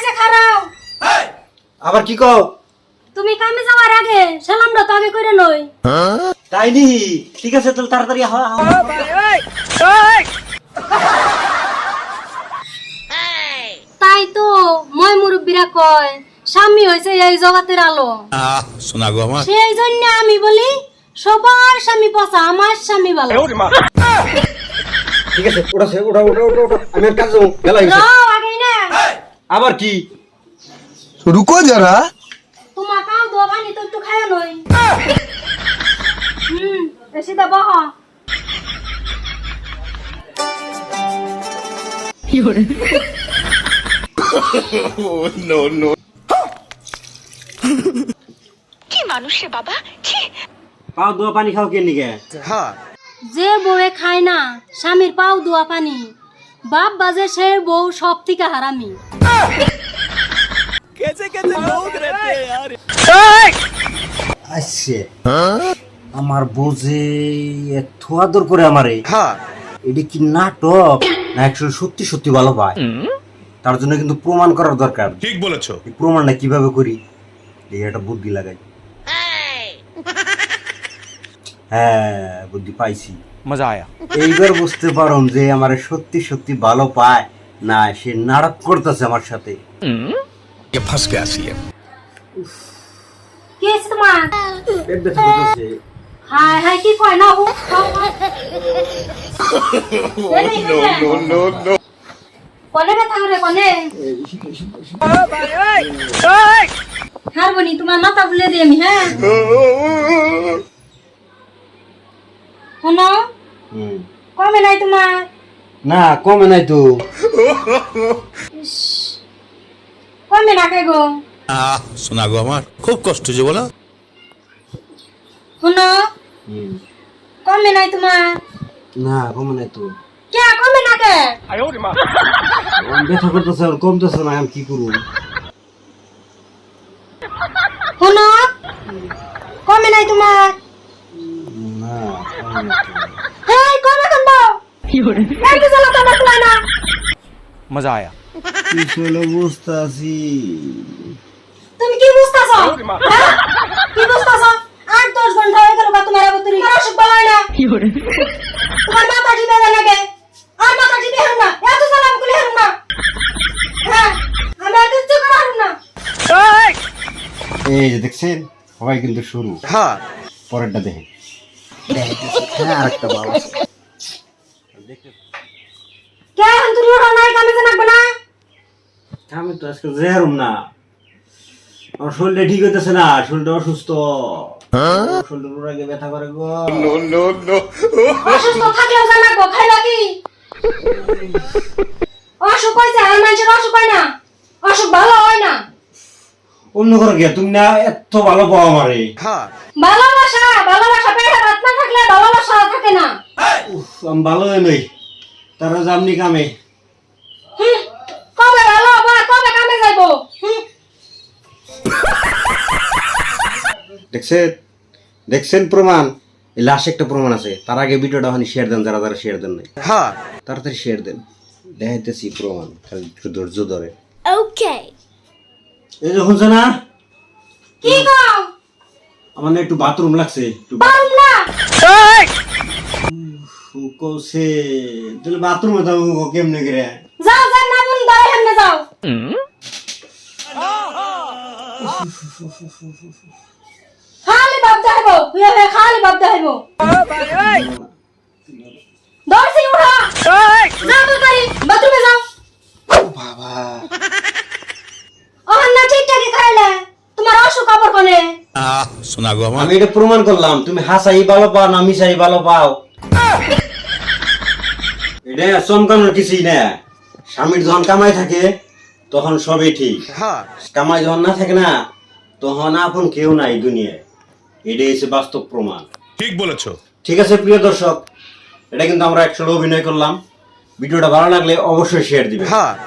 যে খারাও আবার কি কও? তুমি কামে যাওয়ার আগে সালামটা তো আগে করে নই। তাই নি? ঠিক আছে তাহলে তাড়াতাড়ি তাই তো মই মুরব্বীরা কয় স্বামী হইছে এই জগতের আলো। শোনা গো আমার সেই জন্য আমি বলি সবার স্বামী পচা, আমার স্বামী ভালো। ঠিক আছে ওটা আমি আর কাজ যাবো, বেলা হয়েছে। যাও আগে না, আবার কি? रुको जरा তোমার কাউ দোয়া পানি তো একটু খায় নই। এসে দা বহ। কি মানুষ রে বাবা, ছি। পাও দোয়া পানি খাও কে নিকে? যে বউয়ে খায় না স্বামীর পাও দোয়া পানি, বাপ বাজে সে বউ সব থেকে হারামি। আসছে আমার বোঝে এত আদর করে আমারে। এটা কি নাটক না একচুয়ালি সত্যি সত্যি ভালো পায়? তার জন্য কিন্তু প্রমাণ করার দরকার। ঠিক বলেছো। এই প্রমাণটা কিভাবে করি? এই একটা বুদ্ধি লাগাই। হ্যাঁ বুদ্ধি পাইছি, मजा आया এইবার বুঝতে পারুম যে আমারে সত্যি সত্যি ভালো পায় না সে নাটক করতেছে আমার সাথে। ये फंस गया सी है। কি হয়েছে তোমার? পেট ব্যথা করতেছে। হায় হায় কি কয় না হু কনে ব্যথা করে কনে হারবনি তোমার মাথা ফুলে দিই আমি। হ্যাঁ শোনো হুম। কমে নাই তোমার? না কমে নাই তো। কমে না কে গো? শোনা গো আমার খুব কষ্ট যে বলো। শোনো হুম। কমে নাই তোমার? না কমে নাই তো। কে কমে না কে? ব্যথা করতেছে আর কমতেছে না, আমি কি করবো? শোনো কমে নাই তোমার? না কমে নাই তো। হেই কমে কেন দাও? এই যে জ্বালা তোমার তোমার না। मजा आया পিছলে বুঝতে আছি। তুমি কি বুঝতাছো? হ্যাঁ? কি বুঝতাছো? 8-10 ঘন্টা হয়ে গেল বা তোমার আবতরি অসুখ বলাই না। তোমার মাথা টিপে দেয় নাকি? আর মাথা টিপে হারুম না, এত জ্বালাম গুলি হারুম না। হ্যাঁ আমি আর কিচ্ছু করে হারুম না। এই যে দেখছেন সবাই কিন্তু শুরু। পরেরটা দেখেন। হ্যাঁ আরেকটা বাবা কে তুমি ওরা নাই কামে জানাবো না? আমি তো আজকে যেরুম না, আমার শরীরটা ঠিক হইতেছে না, শরীরটা অসুস্থ। শরীরের আগে ব্যথা করে গো। অসুস্থ থাকলেও জানাবো, খাইলা কি? অসুখ হয়েছে আর মানুষের অসুখ হয় না, অসুখ ভালো হয় না। অন্য করে গিয়া তুমি না এত ভালো পাও আমারে। ভালোবাসা ভালোবাসা পেটে ভাত না থাকলে ভালোবাসা থাকে না। আমি ভালো নই, তারা জামনি কামে। কবে ভালো হবা, কবে কামে যাইবো? দেখছেন দেখছেন প্রমাণ? এই লাস্ট একটা প্রমাণ আছে। তার আগে ভিডিওটা ওখানে শেয়ার দেন, যারা যারা শেয়ার দেন নাই তাড়াতাড়ি শেয়ার দেন। দেখাইতেছি প্রমাণ, খালি একটু ধৈর্য ধরে। ওকে এই যে শুনছো না, কি গো? আমার না একটু বাথরুম লাগছে, একটু পারুম না। কৌছে তাহলে বাথরুমে যাবো কেমনে করে? যাও যাও না বুন দাঁড়াই সামনে যাও। খালি বাপ দেখাইবো, খালি বাপ দেখাইবো। দর্শি উঠা, যাও তাড়াতাড়ি বাথরুমে যাও। বাবা ওখান না ঠিকঠাকই খাইলে তোমার অসুখ খবর কোনে? শোনা গো আমার আমি এটা প্রমাণ করলাম, তুমি হাসাই ভালো পাও না মিশাই ভালো পাও। এটা চমকানোর কিছুই না। স্বামীর যখন কামাই থাকে তখন সবই ঠিক, কামাই যখন না থাকে না তখন আপন কেউ নাই দুনিয়ায়। এটাই হচ্ছে বাস্তব প্রমাণ। ঠিক বলেছো। ঠিক আছে প্রিয় দর্শক, এটা কিন্তু আমরা একসাথে অভিনয় করলাম। ভিডিওটা ভালো লাগলে অবশ্যই শেয়ার দিবেন।